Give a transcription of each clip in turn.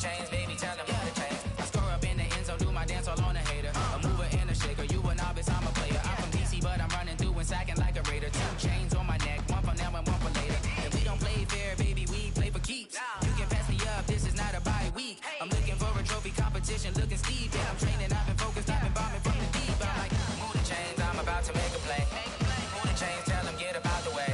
chains, baby, tell them move the chains. I score up in the end zone, do my dance all on a hater. A mover and a shaker, you a novice, I'm a player. I'm from DC, but I'm running through and sacking like a raider. 2 chains on my neck, one for now and one for later. If we don't play fair, baby, we play for keeps. You can pass me up, this is not a bye week. I'm looking for a trophy competition, looking steep. Yeah, I'm training, I've been focused, I've been bombing from the deep. I'm like, move the chains, I'm about to make a play. Move the chains, tell them get up out the way.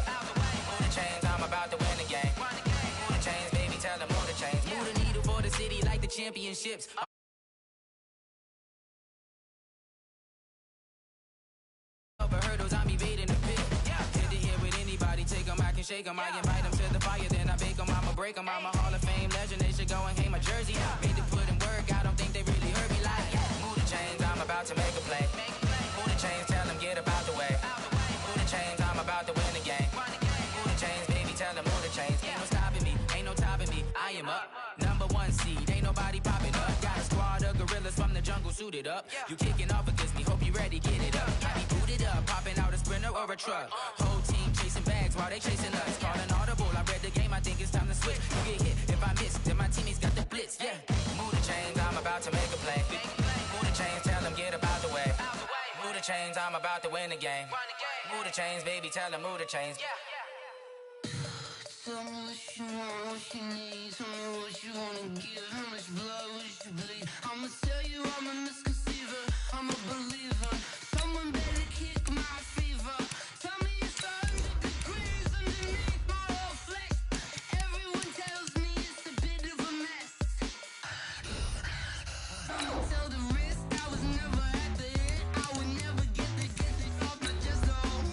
Move the chains, I'm about to win the game. Move the chains, baby, tell them move the chains. Move the needle for the city like the championships. Over hurdles, I'm evading the pit. Hit the hit with anybody, take them, I can shake them. I invite them to the fire, then I bake them, I'ma break them. I'm a Hall of Fame legend, they should go and hang my jersey. Made to put in work, I don't think they really heard me like, move the chains, I'm about to make a play. Move the chains, tell them get up out the way. Move the chains, I'm about to win the game. Move the chains, baby, tell them move the chains. Ain't no stopping me, ain't no topping me, I am up. Number 1 seed, ain't nobody popping up. Got a squad of gorillas from the jungle suited up. You kicking off against me, hope you ready, get it up. I be booted up, popping out a sprinter or a truck. Whole team chasing bags while they chasing us. Calling audible, I read the game, I think it's time to switch. You get hit, if I miss, then my teammates got the blitz, yeah. Move the chains, I'm about to make a play. Move the chains, tell them get up out the way. Move the chains, I'm about to win the game. Move the chains, baby, tell them move the chains. Tell me what you want, what you need. Tell me what you wanna give. How much blood would you bleed? I'ma tell you I'm a misconceiver. I'm a believer. Someone better kick my fever. Tell me it's 100 degrees underneath my whole flesh. Everyone tells me it's a bit of a mess. I'ma tell the risk I was never at the end. I would never get it off my chest. Oh,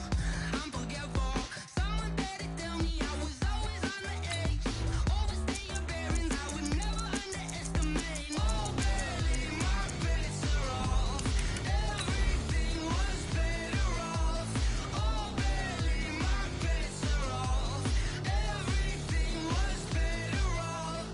I'm forgetful. Someone better tell me I was always on the edge. Overstay your bearings, I would never underestimate. Oh, barely, my bets are off. Everything was better off. Oh, barely, my bets are off. Everything was better off.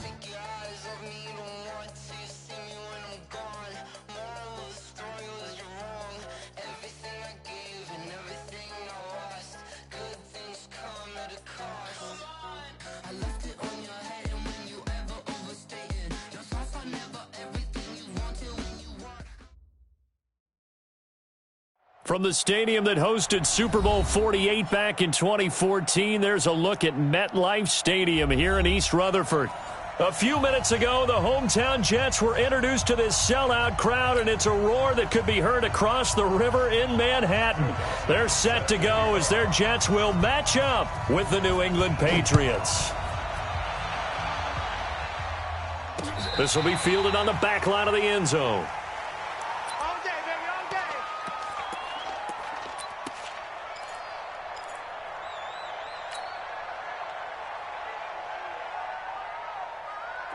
Take your eyes off me, you don't want to see me when I'm gone. Moral of the story was you're wrong. Everything I gave and everything I lost. Good things come at a cost. I left it on your head, and when you ever overstay it, your thoughts are never everything you wanted when you want. From the stadium that hosted Super Bowl 48 back in 2014, there's a look at MetLife Stadium here in East Rutherford. A few minutes ago, the hometown Jets were introduced to this sellout crowd, and it's a roar that could be heard across the river in Manhattan. They're set to go as their Jets will match up with the New England Patriots. This will be fielded on the back line of the end zone. All day, baby, all day.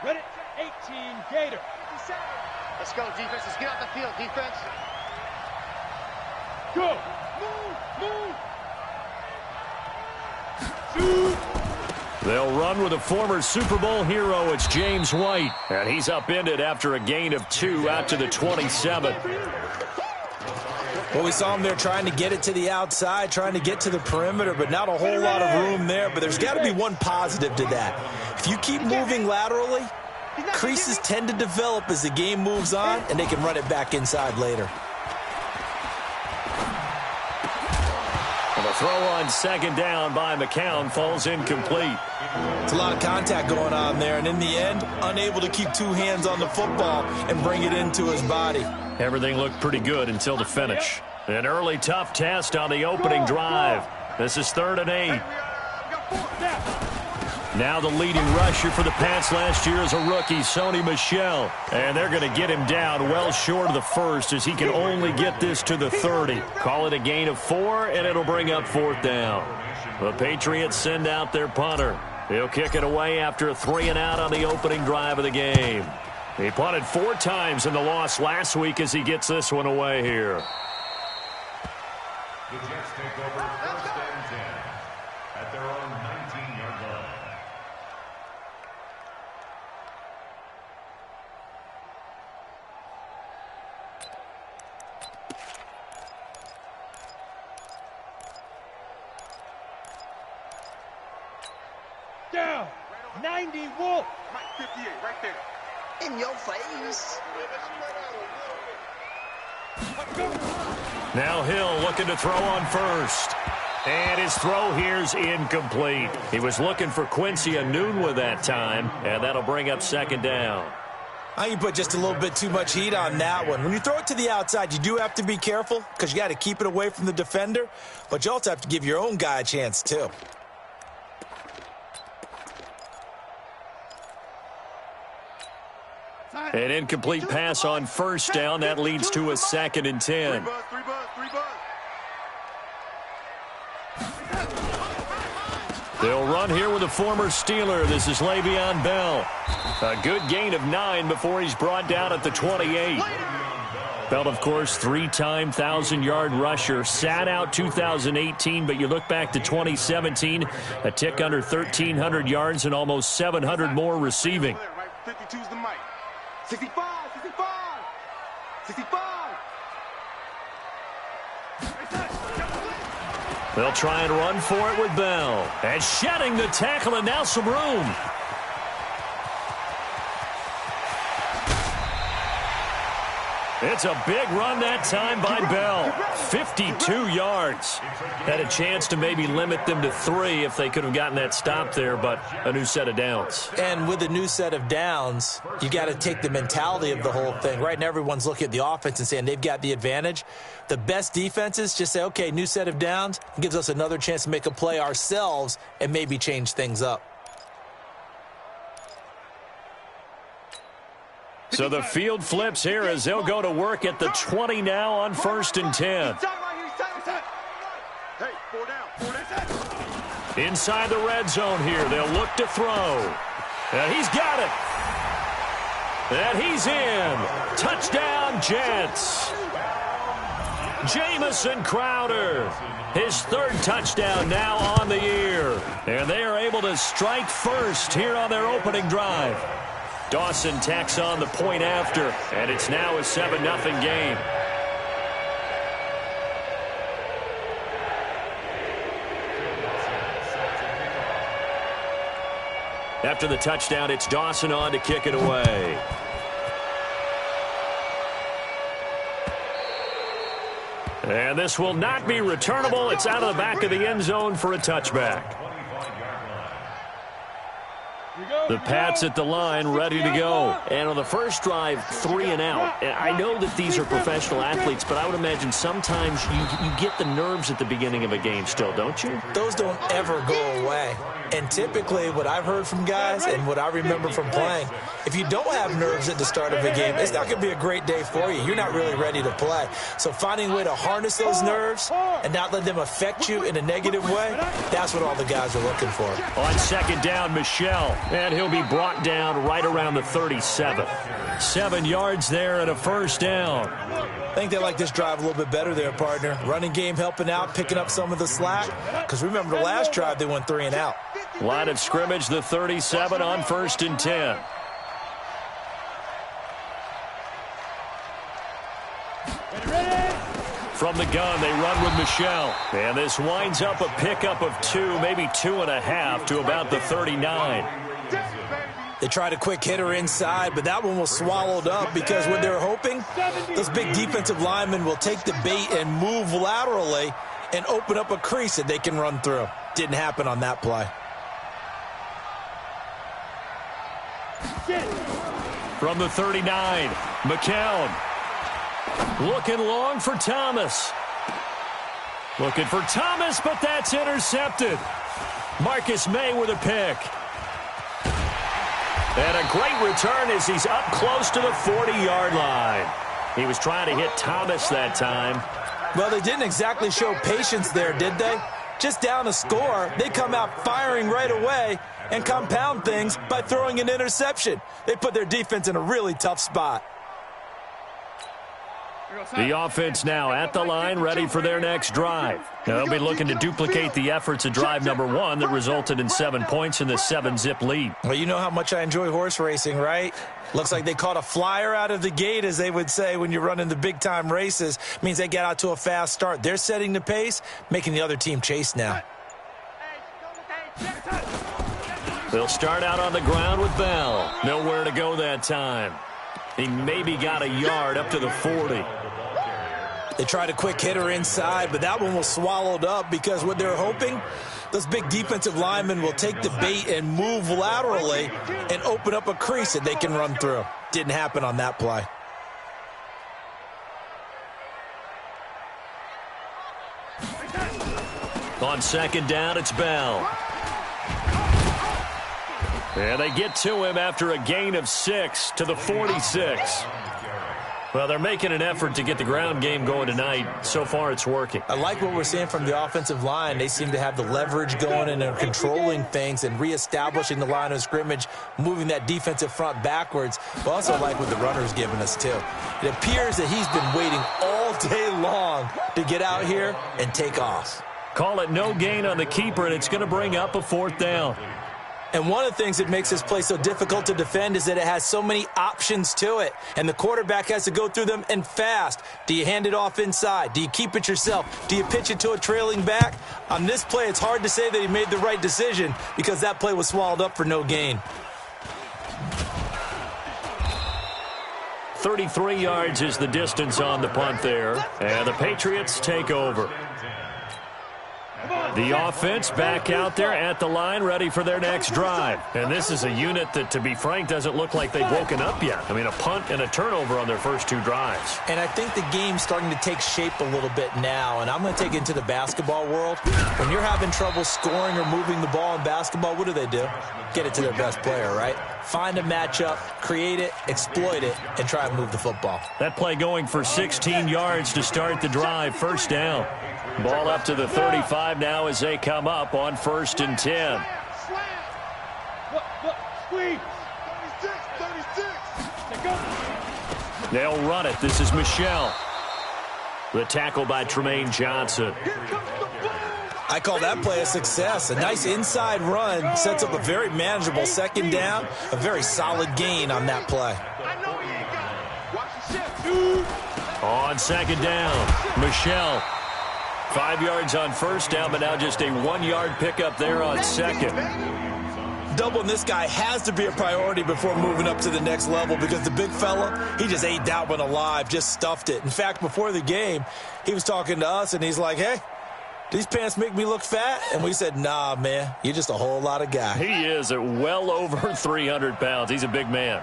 Ready? 18, Gator. 57. Let's go, defense. Let's get off the field, defense. Go. Move. Shoot. They'll run with a former Super Bowl hero. It's James White, and he's upended after a gain of 2 out to the 27. Well, we saw him there trying to get it to the outside, trying to get to the perimeter, but not a whole lot of room there. But there's got to be one positive to that. If you keep moving laterally, creases tend to develop as the game moves on, and they can run it back inside later. And the throw on second down by McCown falls incomplete. It's a lot of contact going on there, and in the end, unable to keep 2 hands on the football and bring it into his body. Everything looked pretty good until the finish. An early tough test on the opening drive. This is 3rd and 8. Now the leading rusher for the Pats last year is a rookie, Sony Michel. And they're going to get him down well short of the first as he can only get this to the 30. Call it a gain of 4, and it'll bring up 4th down. The Patriots send out their punter. He'll kick it away after a 3-and-out on the opening drive of the game. He punted 4 times in the loss last week as he gets this one away here. The Jets take over 1st and 10 at their own 19-yard line. Down. 90 Wolf. 58, right there. In your face. Now Hill looking to throw on first. And his throw here's incomplete. He was looking for Quincy Anoon with that time, and that'll bring up second down. I think you put just a little bit too much heat on that one. When you throw it to the outside, you do have to be careful because you got to keep it away from the defender, but you also have to give your own guy a chance too. An incomplete pass on first down. That leads to a 2nd and 10. They'll run here with a former Steeler. This is Le'Veon Bell. A good gain of 9 before he's brought down at the 28. Bell, of course, 3-time 1,000-yard rusher. Sat out 2018, but you look back to 2017, a tick under 1,300 yards and almost 700 more receiving. 52's the mic. 65, 65, 65. They'll try and run for it with Bell. And shedding the tackle, and now some room. It's a big run that time by Bell. 52 yards. Had a chance to maybe limit them to 3 if they could have gotten that stop there, but a new set of downs. And with a new set of downs, you got to take the mentality of the whole thing. Right now, everyone's looking at the offense and saying they've got the advantage. The best defenses just say, okay, new set of downs. It gives us another chance to make a play ourselves and maybe change things up. So the field flips here as they'll go to work at the 20 now on 1st and 10. Inside the red zone here, they'll look to throw. And he's got it. And he's in. Touchdown, Jets. Jamison Crowder, his 3rd touchdown now on the year. And they are able to strike first here on their opening drive. Dawson tacks on the point after, and it's now a 7-0 game. After the touchdown, it's Dawson on to kick it away. And this will not be returnable. It's out of the back of the end zone for a touchback. The Pats at the line, ready to go. And on the first drive, 3 and out. And I know that these are professional athletes, but I would imagine sometimes you get the nerves at the beginning of a game still, don't you? Those don't ever go away. And typically what I've heard from guys and what I remember from playing, if you don't have nerves at the start of a game, it's not going to be a great day for you. You're not really ready to play. So finding a way to harness those nerves and not let them affect you in a negative way, that's what all the guys are looking for. On 2nd down, Michelle. And he'll be brought down right around the 37. 7 yards there and a 1st down. I think they like this drive a little bit better there, partner. Running game helping out, picking up some of the slack. Because remember the last drive, they went 3 and out. Line of scrimmage, the 37 on 1st and 10. From the gun, they run with Michelle. And this winds up a pickup of 2, maybe 2.5 to about the 39. They tried a quick hitter inside, but that one was swallowed up because what they're hoping, those big defensive linemen will take the bait and move laterally and open up a crease that they can run through. Didn't happen on that play. From the 39, McCown. Looking long for Thomas. Looking for Thomas, but that's intercepted. Marcus May with a pick. And a great return as he's up close to the 40-yard line. He was trying to hit Thomas that time. Well, they didn't exactly show patience there, did they? Just down a score, they come out firing right away and compound things by throwing an interception. They put their defense in a really tough spot. The offense now at the line, ready for their next drive. They'll be looking to duplicate the efforts of drive number 1 that resulted in 7 points in the 7-zip lead. Well, you know how much I enjoy horse racing, right? Looks like they caught a flyer out of the gate, as they would say when you're running the big-time races. Means they get out to a fast start. They're setting the pace, making the other team chase now. They'll start out on the ground with Bell. Nowhere to go that time. He maybe got a yard up to the 40. They tried a quick hitter inside, but that one was swallowed up because what they're hoping, those big defensive linemen will take the bait and move laterally and open up a crease that they can run through. Didn't happen on that play. On second down, it's Bell. And they get to him after a gain of 6 to the 46. Well, they're making an effort to get the ground game going tonight. So far, it's working. I like what we're seeing from the offensive line. They seem to have the leverage going, and they're controlling things and reestablishing the line of scrimmage, moving that defensive front backwards. But also like what the runner's giving us, too. It appears that he's been waiting all day long to get out here and take off. Call it no gain on the keeper, and it's going to bring up a 4th down. And one of the things that makes this play so difficult to defend is that it has so many options to it. And the quarterback has to go through them and fast. Do you hand it off inside? Do you keep it yourself? Do you pitch it to a trailing back? On this play, it's hard to say that he made the right decision because that play was swallowed up for no gain. 33 yards is the distance on the punt there. And the Patriots take over. The offense back out there at the line, ready for their next drive. And this is a unit that, to be frank, doesn't look like they've woken up yet. I mean, a punt and a turnover on their first 2 drives. And I think the game's starting to take shape a little bit now. And I'm going to take it into the basketball world. When you're having trouble scoring or moving the ball in basketball, what do? Get it to their best player, right? Find a matchup, create it, exploit it, and try and move the football. That play going for 16 yards to start the drive. First down. Ball up to the 35 now as they come up on 1st and 10. They'll run it. This is Michelle. The tackle by Tremaine Johnson. I call that play a success. A nice inside run sets up a very manageable second down, a very solid gain on that play. On second down, Michelle. 5 yards on first down, but now just a 1-yard pickup there on second. Doubling this guy has to be a priority before moving up to the next level because the big fella, he just ate that one alive, just stuffed it. In fact, before the game, he was talking to us, and he's like, hey, these pants make me look fat? And we said, nah, man, you're just a whole lot of guy. He is at well over 300 pounds. He's a big man.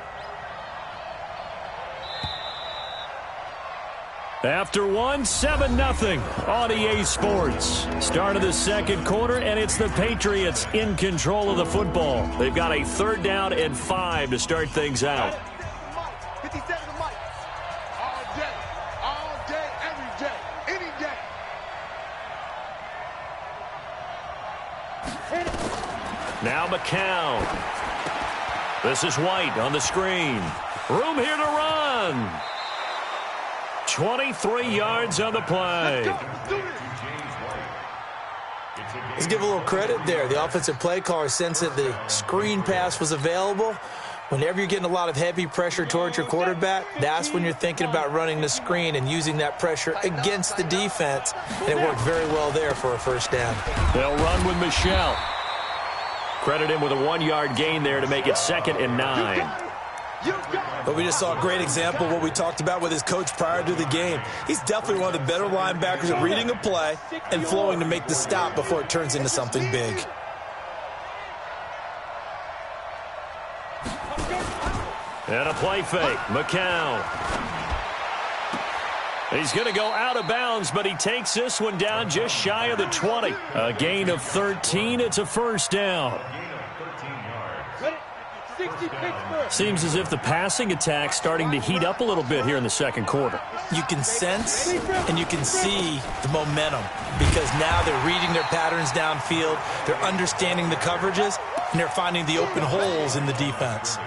After 7-0 on EA Sports. Start of the second quarter, and it's the Patriots in control of the football. They've got a 3rd down and 5 to start things out. 50 seconds of mic. All day, every day, any day. Now McCown. This is White on the screen. Room here to run. 23 yards on the play. Let's give a little credit there. The offensive play caller sensed that the screen pass was available. Whenever you're getting a lot of heavy pressure towards your quarterback, that's when you're thinking about running the screen and using that pressure against the defense. And it worked very well there for a 1st down. They'll run with Michelle. Credit him with a 1-yard gain there to make it 2nd and 9. But we just saw a great example of what we talked about with his coach prior to the game. He's definitely one of the better linebackers at reading a play and flowing to make the stop before it turns into something big. And a play fake. McCown. He's going to go out of bounds, but he takes this one down just shy of the 20. A gain of 13. It's a 1st down. Seems as if the passing attack's starting to heat up a little bit here in the second quarter. You can sense and you can see the momentum because now they're reading their patterns downfield, they're understanding the coverages, and they're finding the open holes in the defense.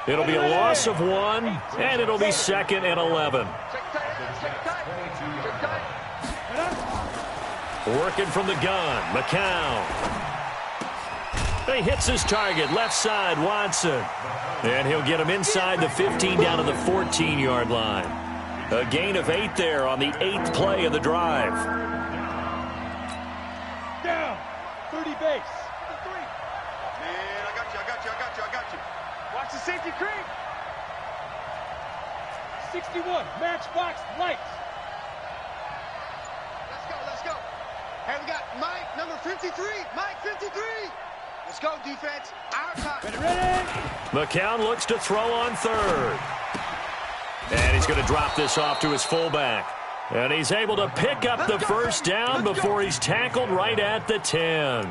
It'll be a loss of 1, and it'll be 2nd and 11. Working from the gun, McCown. He hits his target, left side, Watson. And he'll get him inside the 15 down to the 14-yard line. A gain of 8 there on the 8th play of the drive. Down, 30 base. 61, Matchbox Lights. Let's go. Hey, we got Mike, number 53. Mike, 53. Let's go, defense. Our time. Ready? McCown looks to throw on third. And he's going to drop this off to his fullback. And he's able to pick up the first down before he's tackled right at the 10.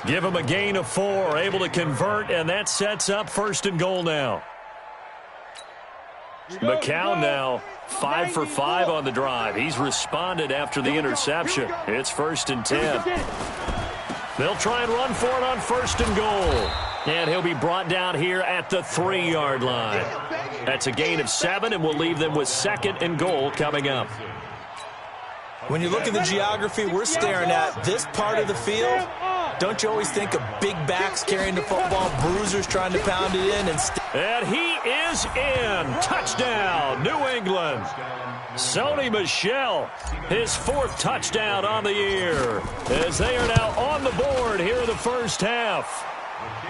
Give him a gain of 4, able to convert, and that sets up 1st and goal now. McCown now 5 for 5 on the drive. He's responded after the interception. It's 1st and 10. They'll try and run for it on 1st and goal. And he'll be brought down here at the 3-yard line. That's a gain of 7, and we'll leave them with 2nd and goal coming up. When you look at the geography, we're staring at this part of the field. Don't you always think of big backs carrying the football, bruisers trying to pound it in? And he is in. Touchdown, New England. Sony Michel, his 4th touchdown on the year, as they are now on the board here in the first half.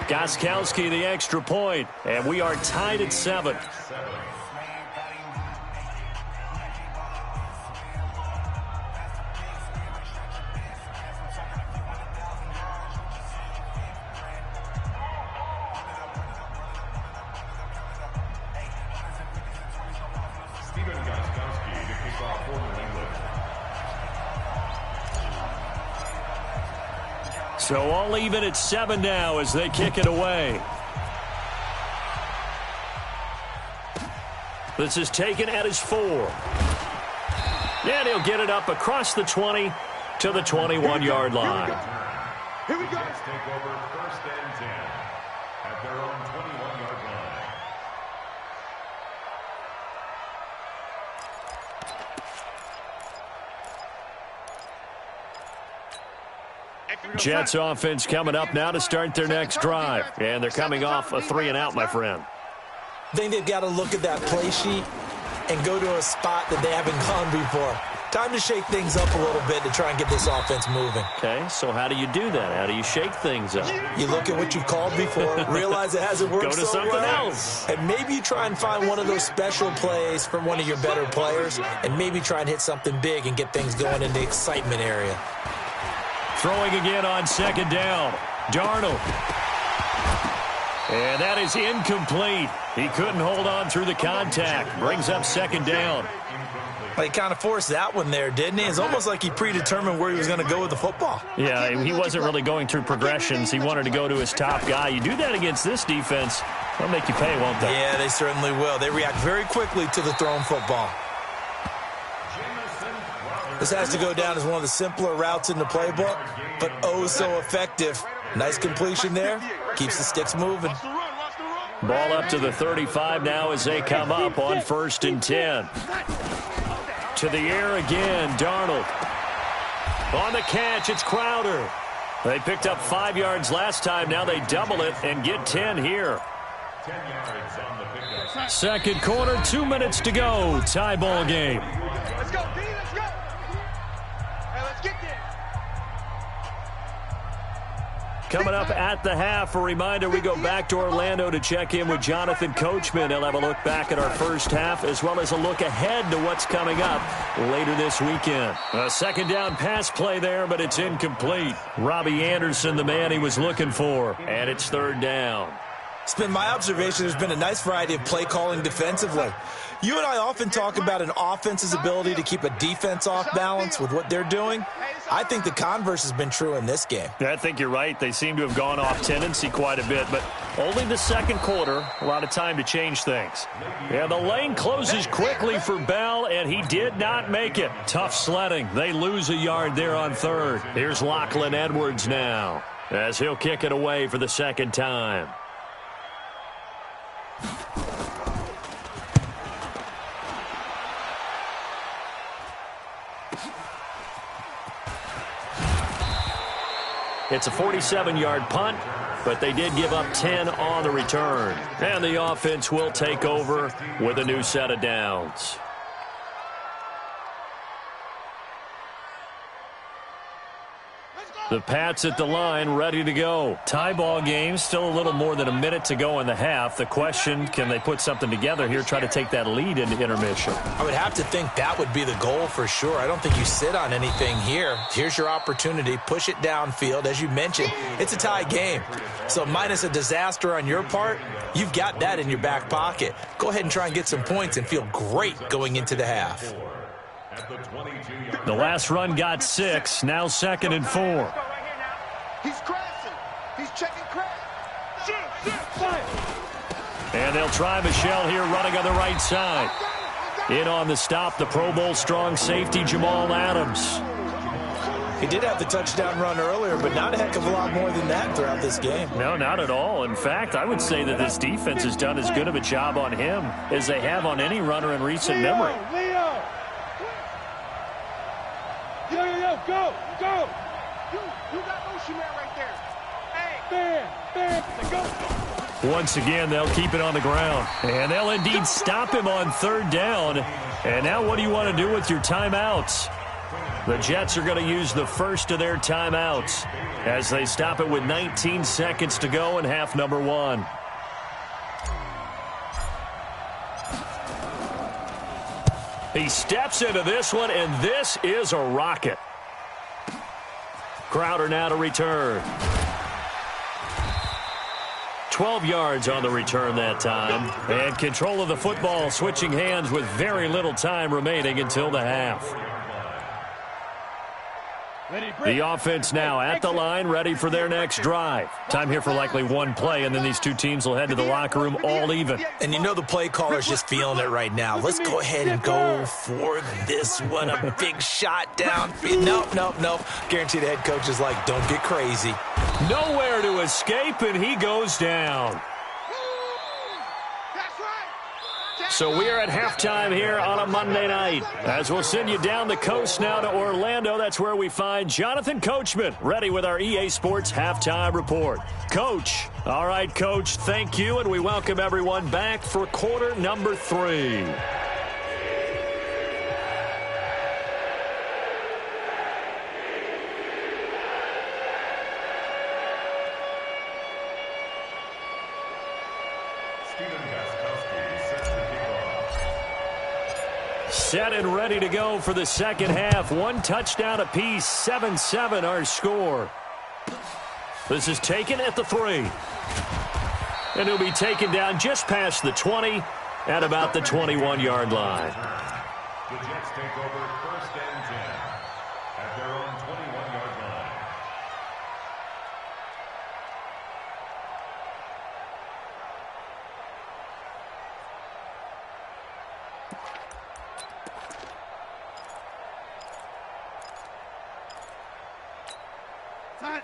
Gostkowski the extra point, and we are tied at 7. So all even at 7 now as they kick it away. This is taken at his 4. And he'll get it up across the 20 to the 21-yard line. Here we go. Take over 1st and 10 at their own 21-yard line. Jets offense coming up now to start their next drive. And they're coming off a 3-and-out, my friend. I think they've got to look at that play sheet and go to a spot that they haven't gone before. Time to shake things up a little bit to try and get this offense moving. Okay, so how do you do that? How do you shake things up? You look at what you called before, realize it hasn't worked Go to so something well, else. and maybe you try and find one of those special plays from one of your better players, and maybe try and hit something big and get things going in the excitement area. Throwing again on 2nd down. Darnold. And that is incomplete. He couldn't hold on through the contact. Brings up 2nd down. Well, he kind of forced that one there, didn't he? It's almost like he predetermined where he was going to go with the football. Yeah, he wasn't really going through progressions. He wanted to go to his top guy. You do that against this defense, they'll make you pay, won't they? Yeah, they certainly will. They react very quickly to the thrown football. This has to go down as one of the simpler routes in the playbook, but oh so effective. Nice completion there. Keeps the sticks moving. Ball up to the 35 now as they come up on 1st and 10. To the air again, Darnold. On the catch, it's Crowder. They picked up 5 yards last time. Now they double it and get 10 here. 10 yards on the pickup. 2nd quarter, 2 minutes to go. Tie ball game. Let's go, B, let's go. Hey, let's get there. Coming up at the half, a reminder, we go back to Orlando to check in with Jonathan Coachman. He'll have a look back at our first half as well as a look ahead to what's coming up later this weekend. A 2nd down pass play there, but it's incomplete. Robbie Anderson, the man he was looking for, and it's 3rd down. It's been my observation there's been a nice variety of play calling defensively. You and I often talk about an offense's ability to keep a defense off balance with what they're doing. I think the converse has been true in this game. I think you're right. They seem to have gone off tendency quite a bit, but only the 2nd quarter, a lot of time to change things. Yeah, the lane closes quickly for Bell, and he did not make it. Tough sledding. They lose a yard there on 3rd. Here's Lachlan Edwards now as he'll kick it away for the 2nd time. It's a 47-yard punt, but they did give up 10 on the return. And the offense will take over with a new set of downs. Let's go. The Pats at the line, ready to go. Tie ball game, still a little more than a minute to go in the half. The question, can they put something together here, try to take that lead into intermission? I would have to think that would be the goal for sure. I don't think you sit on anything here. Here's your opportunity. Push it downfield. As you mentioned, it's a tie game. So minus a disaster on your part, you've got that in your back pocket. Go ahead and try and get some points and feel great going into the half. The last run got 6, now 2nd and 4. He's crashing. He's checking crash. And they'll try Michel here running on the right side. In on the stop, the Pro Bowl strong safety Jamal Adams. He did have the touchdown run earlier, but not a heck of a lot more than that throughout this game. No, not at all. In fact, I would say that this defense has done as good of a job on him as they have on any runner in recent memory. Go! You got Ocean Man right there. Hey! Bam! Go! Once again, they'll keep it on the ground. And they'll indeed stop him on 3rd down. And now what do you want to do with your timeouts? The Jets are going to use the first of their timeouts as they stop it with 19 seconds to go in half number 1. He steps into this one, and this is a rocket. Crowder now to return. 12 yards on the return that time. And control of the football switching hands with very little time remaining until the half. The offense now at the line, ready for their next drive. Time here for likely one play, and then these two teams will head to the locker room all even. And you know the play caller's just feeling it right now. Let's go ahead and go for this one. A big shot down. Nope. Guarantee the head coach is like, don't get crazy. Nowhere to escape, and he goes down. So we are at halftime here on a Monday night. As we'll send you down the coast now to Orlando. That's where we find Jonathan Coachman, ready with our EA Sports Halftime Report. Coach. All right, Coach, thank you, and we welcome everyone back for quarter number 3. Set and ready to go for the second half. 1 touchdown apiece, 7-7 our score. This is taken at the 3. And he'll be taken down just past the 20 at about the 21-yard line. The Jets take over 1st and 10 at their own 21-yard line.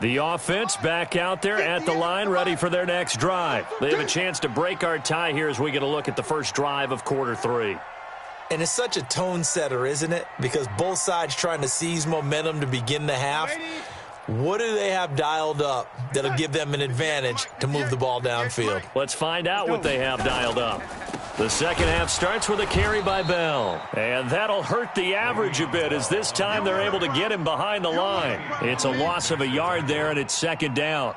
The offense back out there at the line, ready for their next drive. They have a chance to break our tie here as we get a look at the first drive of quarter 3. And it's such a tone setter, isn't it? Because both sides trying to seize momentum to begin the half. What do they have dialed up that'll give them an advantage to move the ball downfield? Let's find out what they have dialed up. The second half starts with a carry by Bell. And that'll hurt the average a bit as this time they're able to get him behind the line. It's a loss of a yard there, and it's 2nd down.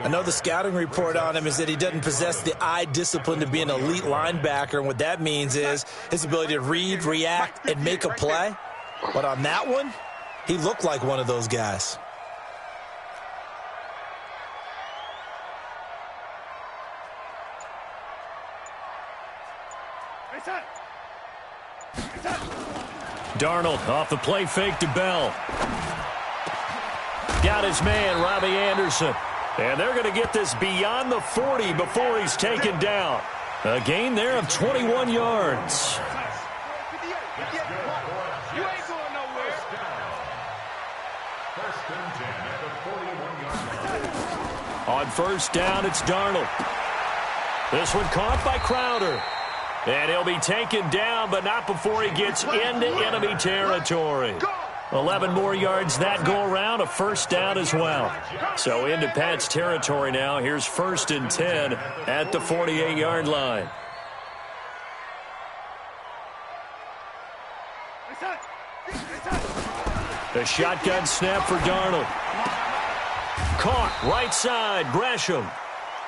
I know the scouting report on him is that he doesn't possess the eye discipline to be an elite linebacker. And what that means is his ability to read, react, and make a play. But on that one, he looked like one of those guys. Darnold off the play fake to Bell. Got his man, Robbie Anderson. And they're going to get this beyond the 40 before he's taken down. A gain there of 21 yards. On 1st down, it's Darnold. This one caught by Crowder. And he'll be taken down, but not before he gets into enemy territory. 11 more yards that go around, a 1st down as well. So into Pat's territory now. Here's 1st and 10 at the 48-yard line. The shotgun snap for Darnold. Caught right side, Gresham.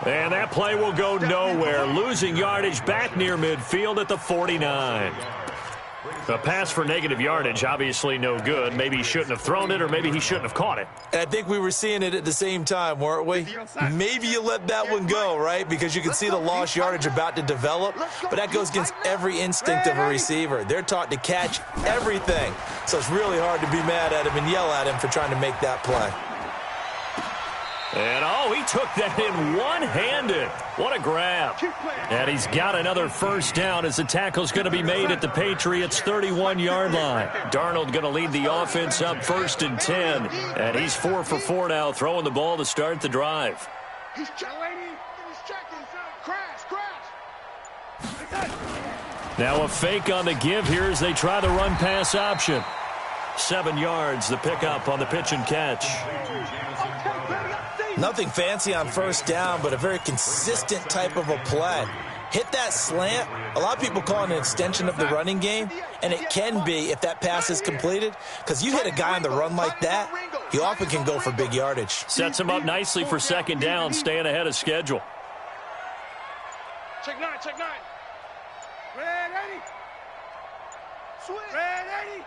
And that play will go nowhere, losing yardage back near midfield at the 49. A pass for negative yardage, obviously no good. Maybe he shouldn't have thrown it, or maybe he shouldn't have caught it. And I think we were seeing it at the same time, weren't we? Maybe you let that one go, right? Because you can see the lost yardage about to develop, but that goes against every instinct of a receiver. They're taught to catch everything. So it's really hard to be mad at him and yell at him for trying to make that play. And, oh, he took that in one-handed. What a grab. And he's got another first down as the tackle's going to be made at the Patriots' 31-yard line. Darnold going to lead the offense up 1st and 10. And he's 4 for 4 now, throwing the ball to start the drive. He's checking. Crash. Now a fake on the give here as they try the run-pass option. 7 yards, the pickup on the pitch and catch. Nothing fancy on first down, but a very consistent type of a play. Hit that slant. A lot of people call it an extension of the running game, and it can be if that pass is completed, because you hit a guy on the run like that, he often can go for big yardage. Sets him up nicely for second down, staying ahead of schedule. Check 9. Ready. Switch. Ready.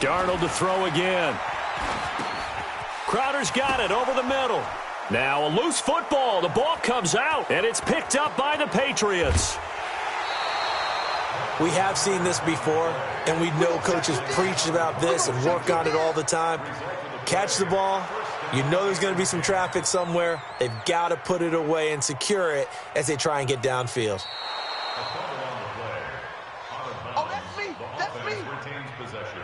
Darnold to throw again. Crowder's got it over the middle. Now a loose football. The ball comes out, and it's picked up by the Patriots. We have seen this before, and we know coaches preach about this and work on it all the time. Catch the ball. You know there's going to be some traffic somewhere. They've got to put it away and secure it as they try and get downfield. Oh, that's me. Retains possession.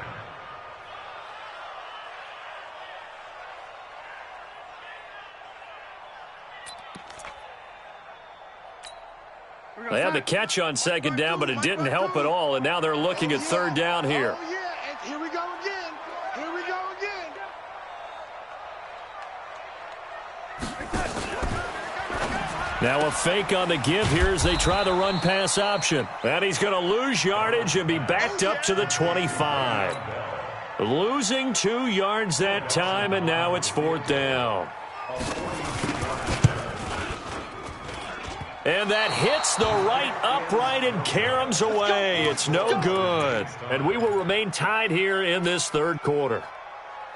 They had the catch on second down, but it didn't help at all, and now they're looking at third down here. Oh, yeah, and here we go again. Now a fake on the give here as they try the run-pass option. And he's going to lose yardage and be backed up to the 25. Losing 2 yards that time, and now it's 4th down. And that hits the right upright and caroms away. It's no good. And we will remain tied here in this third quarter.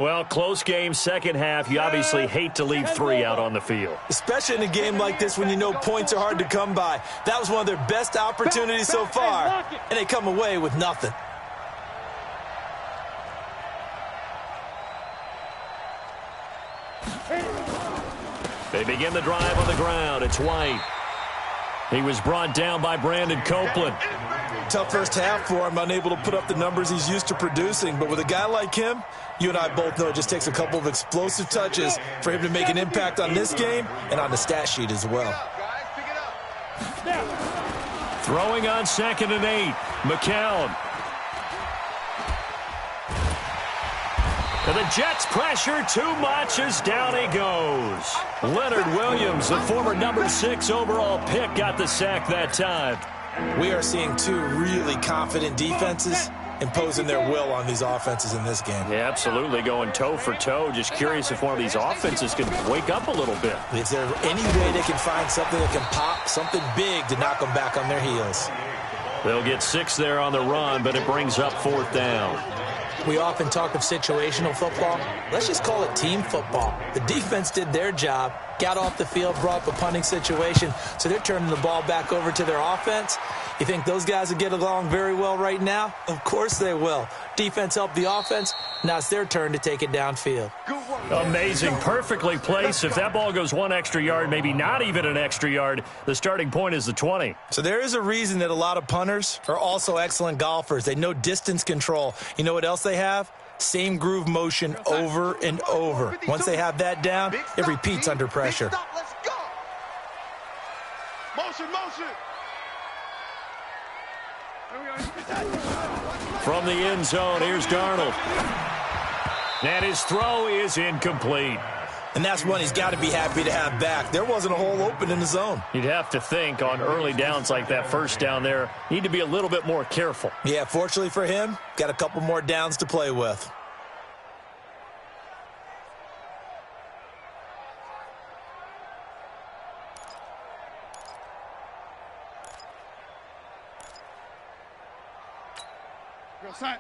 Well, close game, second half. You obviously hate to leave 3 out on the field. Especially in a game like this when you know points are hard to come by. That was one of their best opportunities so far, and they come away with nothing. They begin the drive on the ground. It's White. He was brought down by Brandon Copeland. Tough first half for him, unable to put up the numbers he's used to producing. But with a guy like him, you and I both know it just takes a couple of explosive touches for him to make an impact on this game and on the stat sheet as well. Throwing on 2nd and 8. McCown. And the Jets pressure too much as down he goes. Leonard Williams, the former number 6 overall pick, got the sack that time. We are seeing 2 really confident defenses imposing their will on these offenses in this game. Yeah, absolutely, going toe for toe. Just curious if one of these offenses can wake up a little bit. Is there any way they can find something that can pop, something big to knock them back on their heels? They'll get 6 there on the run, but it brings up 4th down. We often talk of situational football. Let's just call it team football. The defense did their job, got off the field, brought up a punting situation, so they're turning the ball back over to their offense. You think those guys will get along very well right now? Of course they will. Defense helped the offense. Now it's their turn to take it downfield. Amazing. Perfectly placed. If that ball goes 1 extra yard, maybe not even an extra yard, the starting point is the 20. So there is a reason that a lot of punters are also excellent golfers. They know distance control. You know what else they have? Same groove motion over and over. Once they have that down, it repeats under pressure. Let's go. Motion. From the end zone, here's Darnold. And his throw is incomplete. And that's one he's got to be happy to have back. There wasn't a hole open in the zone. You'd have to think on early downs like that first down there, need to be a little bit more careful. Yeah, fortunately for him, got a couple more downs to play with.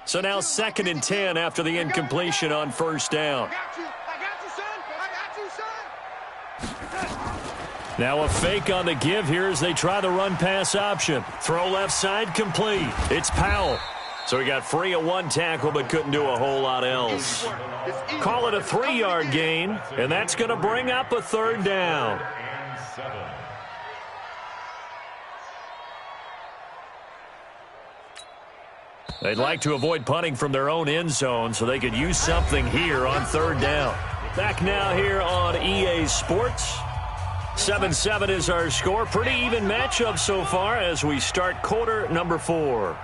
So now 2nd and 10 after the incompletion on first down. I got you, son. I got you, son. Now a fake on the give here as they try the run-pass option. Throw left side complete. It's Powell. So he got free of one tackle but couldn't do a whole lot else. Call it a 3-yard gain, and that's going to bring up a 3rd down. And 7. They'd like to avoid punting from their own end zone so they could use something here on 3rd down. Back now here on EA Sports. 7-7 is our score. Pretty even matchup so far as we start quarter number 4.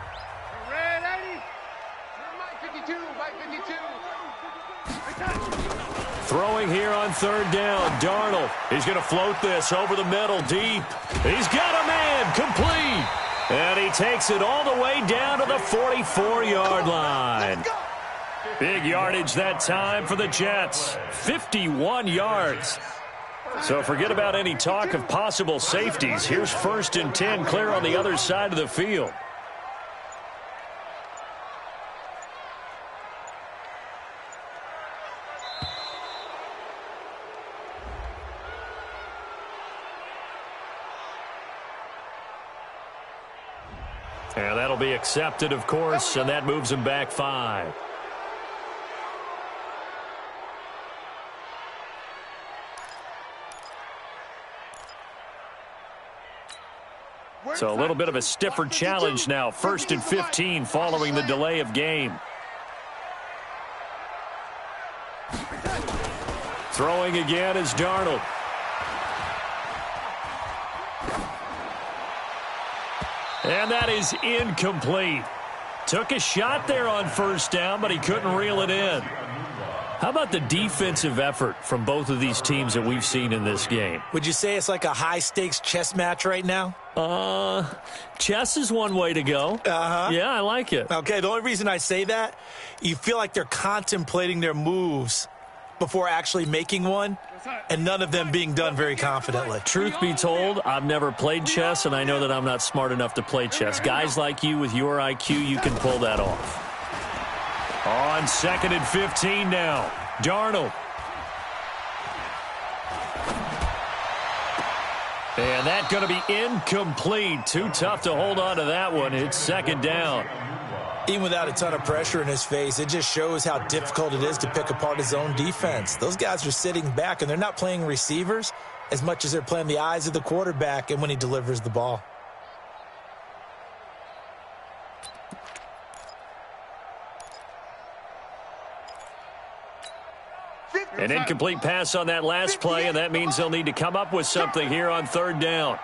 Red 80. Mike 52. Mike 52. Throwing here on 3rd down. Darnold. He's going to float this over the middle deep. He's got a man. Complete. And he takes it all the way down to the 44-yard line. Big yardage that time for the Jets. 51 yards. So forget about any talk of possible safeties. Here's 1st and 10 clear on the other side of the field. And that'll be accepted, of course, and that moves him back 5. So a little bit of a stiffer challenge now. 1st and 15 following the delay of game. Throwing again is Darnold. And that is incomplete. Took a shot there on 1st down, but he couldn't reel it in. How about the defensive effort from both of these teams that we've seen in this game? Would you say it's like a high-stakes chess match right now? Chess is one way to go. Yeah, I like it. Okay, the only reason I say that, you feel like they're contemplating their moves before actually making one, and none of them being done very confidently. Truth be told, I've never played chess, and I know that I'm not smart enough to play chess. Guys like you with your IQ, you can pull that off. On 2nd and 15 now. Darnold. And that's going to be incomplete. Too tough to hold on to that one. It's 2nd down. Even without a ton of pressure in his face, it just shows how difficult it is to pick apart his own defense. Those guys are sitting back, and they're not playing receivers as much as they're playing the eyes of the quarterback and when he delivers the ball. An incomplete pass on that last play, and that means they'll need to come up with something here on 3rd down.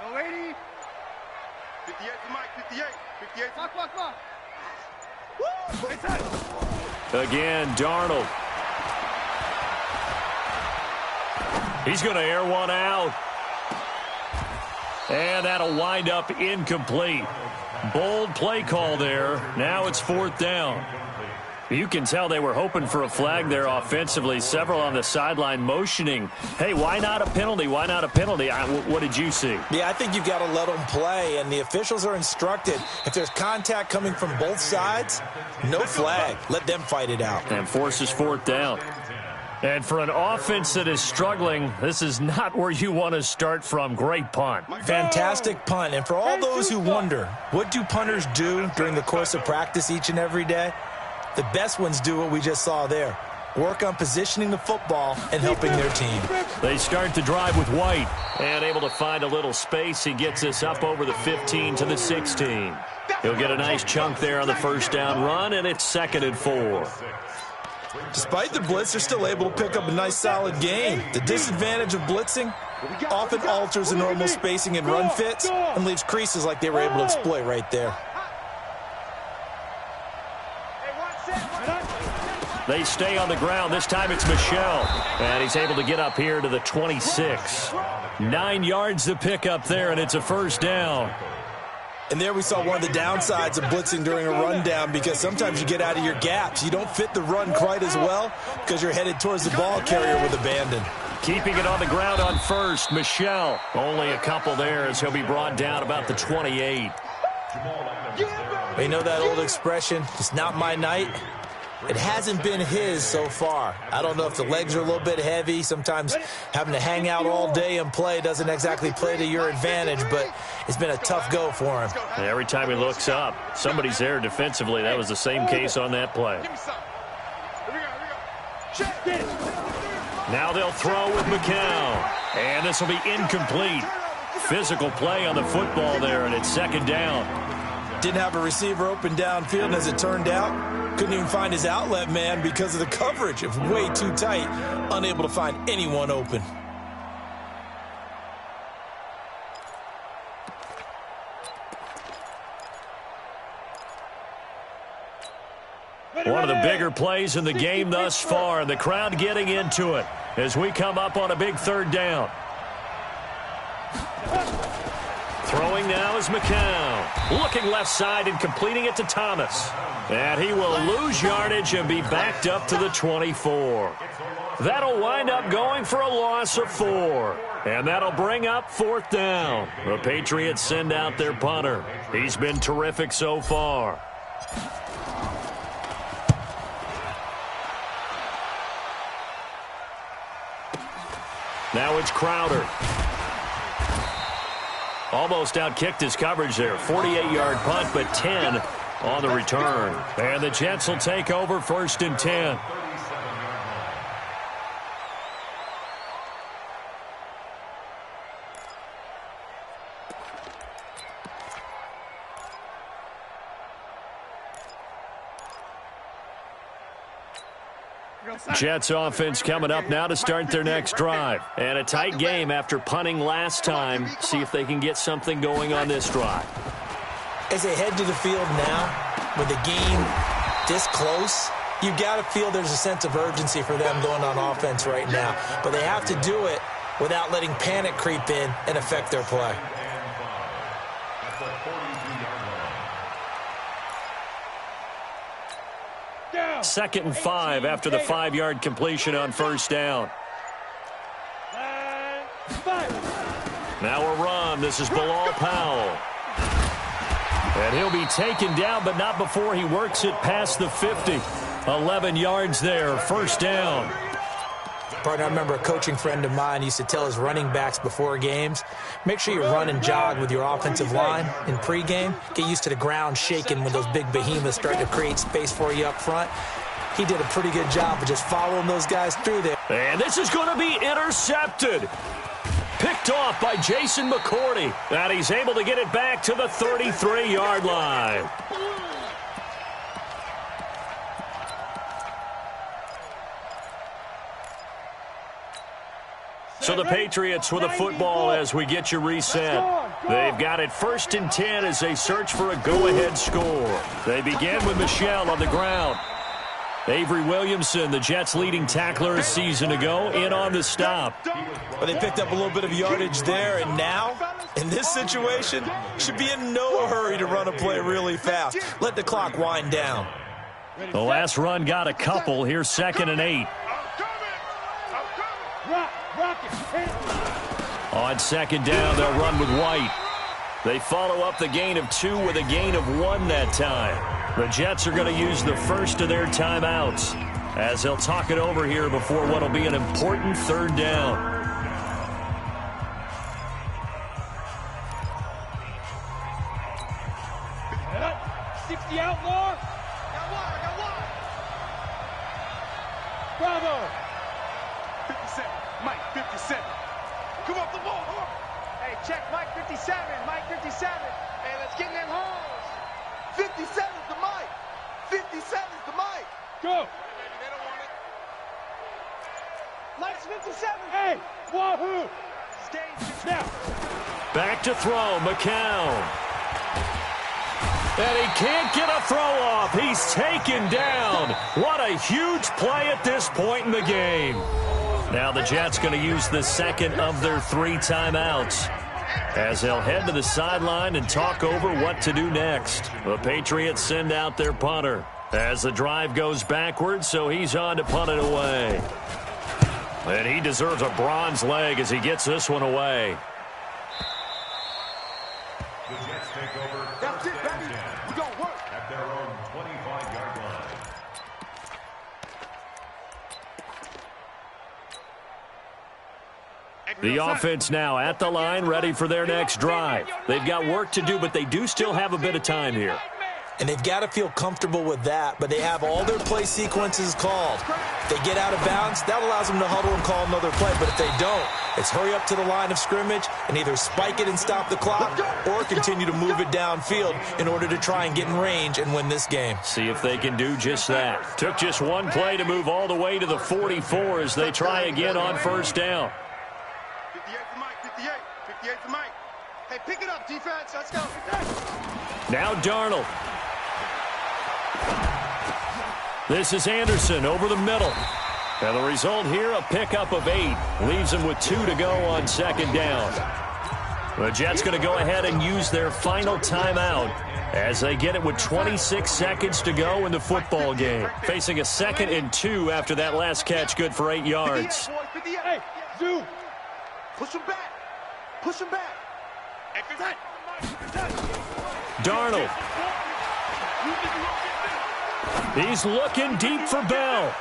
Go 80. 58 to Mike, 58. 58. Clock. Woo! Again, Darnold. He's going to air one out. And that'll wind up incomplete. Bold play call there. Now it's 4th down. You can tell they were hoping for a flag there offensively. Several on the sideline motioning. Hey, why not a penalty? Why not a penalty? What did you see? Yeah, I think you've got to let them play, and the officials are instructed. If there's contact coming from both sides, no flag. Let them fight it out. And forces 4th down. And for an offense that is struggling, this is not where you want to start from. Great punt. Fantastic punt. And for all those who wonder, what do punters do during the course of practice each and every day? The best ones do what we just saw there. Work on positioning the football and helping their team. They start the drive with White. And able to find a little space. He gets us up over the 15 to the 16. He'll get a nice chunk there on the 1st down run, and it's 2nd and 4. Despite the blitz, they're still able to pick up a nice, solid gain. The disadvantage of blitzing often alters the normal spacing and run fits and leaves creases like they were able to exploit right there. They stay on the ground. This time it's Michel. And he's able to get up here to the 26. 9 yards to pick up there, and it's a first down. And there we saw one of the downsides of blitzing during a rundown, because sometimes you get out of your gaps. You don't fit the run quite as well because you're headed towards the ball carrier with abandon. Keeping it on the ground on first, Michel. Only a couple there as he'll be brought down about the 28. You know that old expression, it's not my night? It hasn't been his so far. I don't know if the legs are a little bit heavy. Sometimes having to hang out all day and play doesn't exactly play to your advantage, but it's been a tough go for him. Every time he looks up, somebody's there defensively. That was the same case on that play. Now they'll throw with McCown. And this will be incomplete. Physical play on the football there, and it's second down. Didn't have a receiver open downfield, and as it turned out, couldn't even find his outlet man because of the coverage. It was way too tight, unable to find anyone open. One of the bigger plays in the game thus far, and the crowd getting into it as we come up on a big third down. Throwing now is McCown. Looking left side and completing it to Thomas. And he will lose yardage and be backed up to the 24. That'll wind up going for a loss of 4. And that'll bring up fourth down. The Patriots send out their punter. He's been terrific so far. Now it's Crowder. Almost outkicked his coverage there. 48-yard punt, but 10 on the return. And the Jets will take over first and 10. Jets offense coming up now to start their next drive. And a tight game after punting last time. See if they can get something going on this drive. As they head to the field now, with the game this close, you've got to feel there's a sense of urgency for them going on offense right now. But they have to do it without letting panic creep in and affect their play. Second and 5 after the 5-yard completion on first down. Now a run. This is Bilal Powell. And he'll be taken down, but not before he works it past the 50. 11 yards there, first down. Partner, I remember a coaching friend of mine used to tell his running backs before games, make sure you run and jog with your offensive line in pregame. Get used to the ground shaking when those big behemoths start to create space for you up front. He did a pretty good job of just following those guys through there. And this is going to be intercepted. Picked off by Jason McCourty. And he's able to get it back to the 33-yard line. So the Patriots with the football as we get you reset. They've got it first and 10 as they search for a go-ahead score. They begin with Michel on the ground. Avery Williamson, the Jets' leading tackler a season ago, in on the stop. Well, they picked up a little bit of yardage there, and now, in this situation, should be in no hurry to run a play really fast. Let the clock wind down. The last run got a couple. Here's second and 8. On second down, they'll run with White. They follow up the gain of 2 with a gain of 1 that time. The Jets are going to use the first of their timeouts as they'll talk it over here before what will be an important third down. Outlaw. Got one. Bravo. 57. Mike, 57. Come off the ball. Come on. Hey, check Mike 57. Mike 57. Hey, let's get in them holes. 57 is the Mike. 57 is the Mike. Go. They don't want it. Mike's 57. Hey, wahoo. Stay now. Back to throw, McCown. And he can't get a throw off. He's taken down. What a huge play at this point in the game. Now the Jets going to use the second of their 3 timeouts as they'll head to the sideline and talk over what to do next. The Patriots send out their punter as the drive goes backwards, so he's on to punt it away. And he deserves a bronze leg as he gets this one away. The Jets take over That's it, baby. We're going to work. at their own 25-yard line. The offense now at the line, ready for their next drive. They've got work to do, but they do still have a bit of time here. And they've got to feel comfortable with that, but they have all their play sequences called. If they get out of bounds, that allows them to huddle and call another play. But if they don't, it's hurry up to the line of scrimmage and either spike it and stop the clock or continue to move it downfield in order to try and get in range and win this game. See if they can do just that. Took just one play to move all the way to the 44 as they try again on first down. 58 to Mike, 58. 58 to Mike. Hey, pick it up, defense. Let's go. Now Darnold. This is Anderson over the middle. And the result here, a pickup of 8. Leaves him with 2 to go on second down. The Jets going to go ahead and use their final timeout as they get it with 26 seconds to go in the football game. Facing a 2nd and 2 after that last catch, good for 8 yards. 58, boys, 58. Hey, Zoo. Push him back. Push him back. Darnold. He's looking deep for Bell.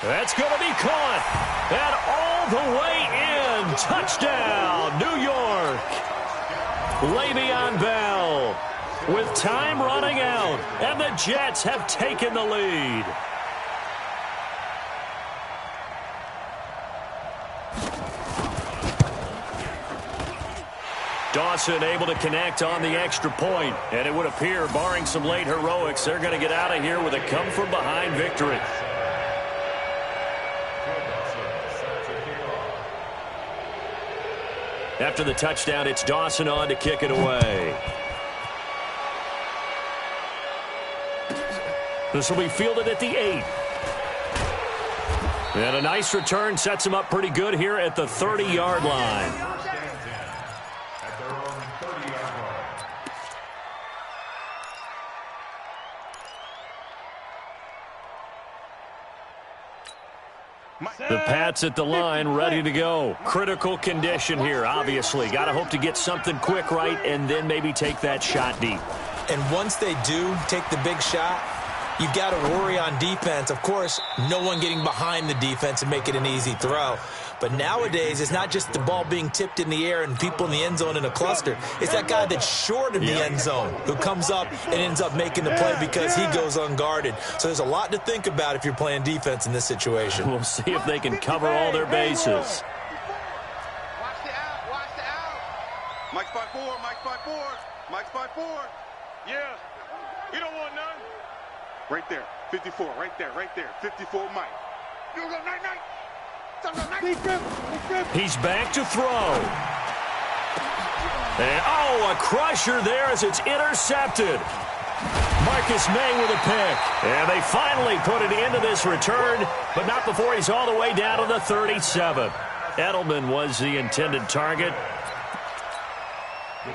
That's going to be caught. And all the way in. Touchdown, New York. Le'Veon Bell with time running out. And the Jets have taken the lead. Dawson able to connect on the extra point, and it would appear, barring some late heroics, they're going to get out of here with a come-from-behind victory. After the touchdown, it's Dawson on to kick it away. This will be fielded at the 8. And a nice return sets him up pretty good here at the 30-yard line. The Pats at the line, ready to go. Critical condition here, obviously. Got to hope to get something quick right and then maybe take that shot deep. And once they do take the big shot, you've got to worry on defense. Of course, no one getting behind the defense and make it an easy throw. But nowadays, it's not just the ball being tipped in the air and people in the end zone in a cluster. It's that guy that's short of the end zone who comes up and ends up making the play because he goes unguarded. So there's a lot to think about if you're playing defense in this situation. We'll see if they can cover all their bases. Watch the out. Watch the out. Mike's by 4. Mike's by 4. Mike's by 4. Yeah. You don't want none. Right there. 54. Right there. Right there. 54 Mike. You go night-night. He's back to throw. And, a crusher there as it's intercepted. Marcus May with a pick. And they finally put it into this return, but not before he's all the way down to the 37. Edelman was the intended target.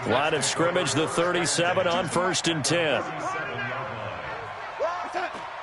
Line of scrimmage, the 37 on 1st and 10.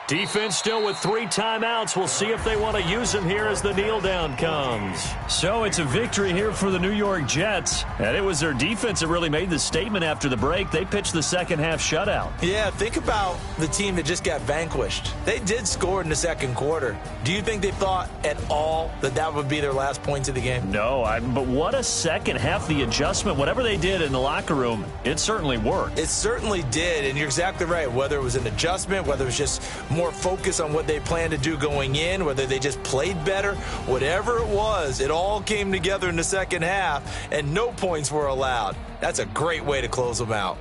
Defense still with 3 timeouts. We'll see if they want to use them here as the kneel down comes. So it's a victory here for the New York Jets. And it was their defense that really made the statement after the break. They pitched the second half shutout. Yeah, think about the team that just got vanquished. They did score in the second quarter. Do you think they thought at all that that would be their last points of the game? No, but what a second half. The adjustment, whatever they did in the locker room, it certainly worked. It certainly did, and you're exactly right. Whether it was an adjustment, whether it was just more focus on what they planned to do going in, whether they just played better, whatever it was, it all came together in the second half, and no points were allowed. That's a great way to close them out.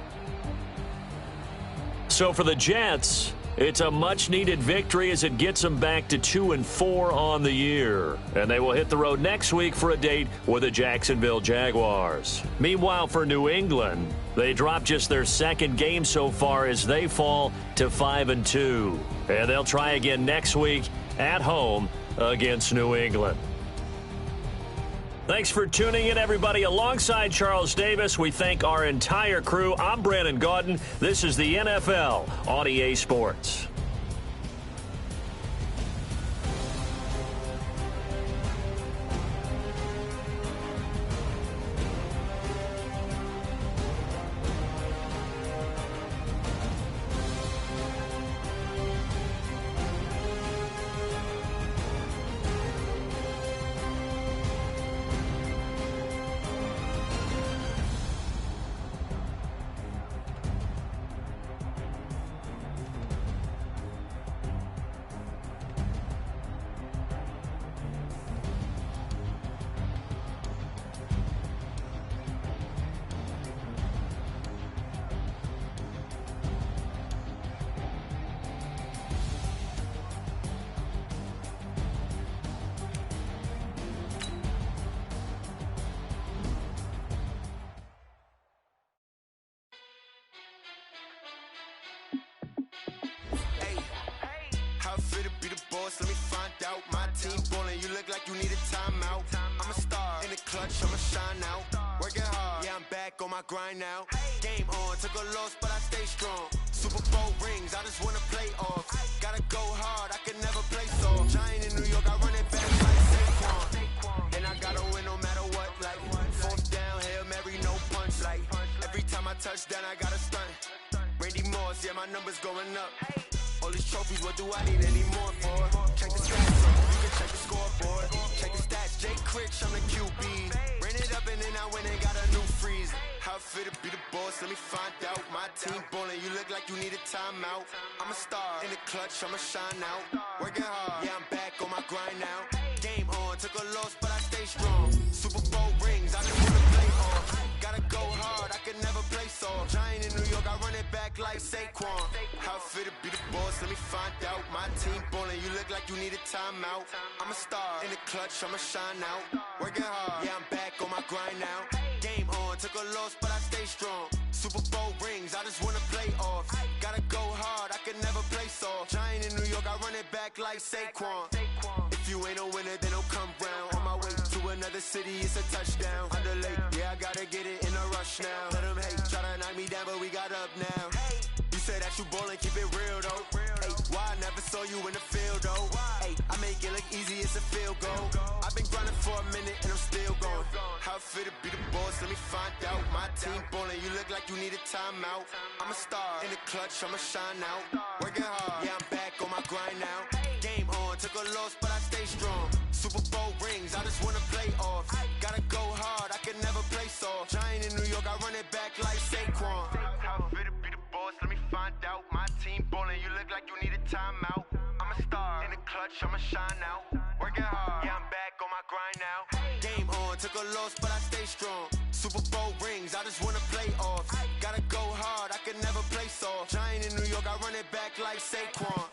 So for the Jets, It's a much-needed victory as it gets them back to 2-4 on the year. And they will hit the road next week for a date with the Jacksonville Jaguars. Meanwhile, for New England, they dropped just their second game so far as they fall to 5-2. And they'll try again next week at home against New England. Thanks for tuning in, everybody. Alongside Charles Davis, we thank our entire crew. I'm Brandon Gaudin. This is the NFL on EA Sports. How fit to be the boss? Let me find out. My team ballin', you look like you need a timeout. I'm a star in the clutch, I'ma shine out. Working hard, yeah, I'm back on my grind now. Game on, took a loss, but I stay strong. Super Bowl rings, I just wanna play off. Gotta go hard, I can never play soft. Giant in New York, I run it back like Saquon. And I gotta win no matter what, like fourth down, Hail Mary, no punch. Like every time I touch down, I gotta stunt. Randy Moss, yeah, my numbers going up. All these trophies, what do I need any more for? Check the stats, you can check the scoreboard. Check the stats, Jay Critch, I'm the QB. Ran it up and then I went and got a new freeze. How fit to be the boss, let me find out. My team ballin', you look like you need a timeout. I'm a star in the clutch, I'ma shine out. Working hard, yeah, I'm back on my grind now. Game on, took a loss, but I stay strong. Super Bowl rings, I just wanna play off. Gotta go hard, I can never play soft. Giant in New York, I run it back like Saquon. How fit to be the boss, let me find out. My team ballin', you look like you need a timeout. I'm a star in the clutch, I'ma shine out. Working hard, yeah, I'm back on my grind now. Game on, took a loss, but I stay strong. Super Bowl rings, I just wanna play off. Gotta go hard, I can never play soft. Giant in New York, I run it back like Saquon. If you ain't a winner, then don't come round. On my way to another city, it's a touchdown. Underlay, yeah, I gotta get it in a rush now. Let them hate, try to knock me down, but we got up now. You say that you ballin', keep it real though. Hey, why I never saw you in the field though? Hey, I make it look easy, it's a field goal. I've been grinding for a minute and I'm still going. How fit to be the boss, let me find out. My team ballin', you look like you need a timeout. I'm a star in the clutch, I'ma shine out. Working hard, yeah, I'm back on my grind now. Game on, took a loss, but I stay strong. Super Bowl rings, I just wanna play off. Gotta go hard, I can never play soft. Giant in New York, I run it back like Saquon. How fit to be the boss, let me find out. My team ballin', you look like you need a timeout. I'm a star in the clutch, I'ma shine out. Working hard, yeah, I'm back on my grind now. Game on, took a loss, but I stay strong. Super Bowl rings, I just wanna play off. Gotta go hard, I can never play soft. Giant in New York, I run it back like Saquon.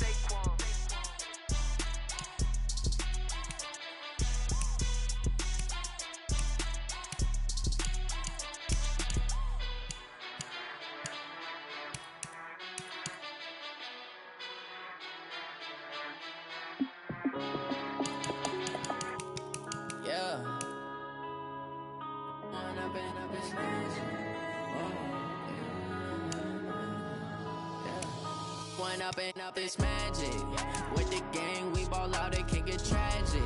Up this magic. With the gang, we ball out, it can get tragic.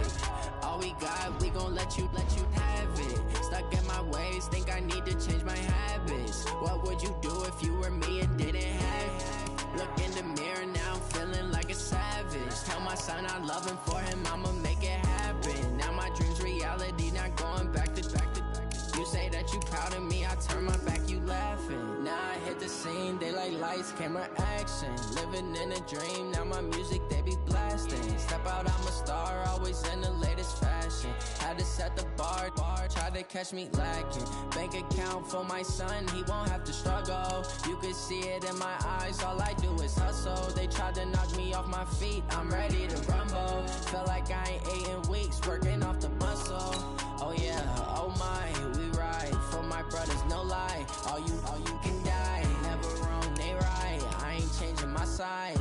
All we got, we gon' let you have it. Stuck in my ways, think I need to change my habits. What would you do if you were me and didn't have it? Look in the mirror, now I'm feeling like a savage. Tell my son I love him, for him I'ma make it happen. Now my dream's reality, not going back to. You say that you proud of me, I turn my back, you laughing. Now I hit the scene, they like lights, camera, action. Living in a dream, now my music, they be blasting. Step out, I'm a star, always in the latest fashion. Had to set the bar, try they catch me lacking. Bank account for my son, he won't have to struggle. You could see it in my eyes, all I do is hustle. They tried to knock me off my feet, I'm ready to rumble. Felt like I ain't ate in weeks, working off the muscle. Oh yeah, oh my, we ride for my brothers, no lie. All you can die, never wrong, they right. I ain't changing my side.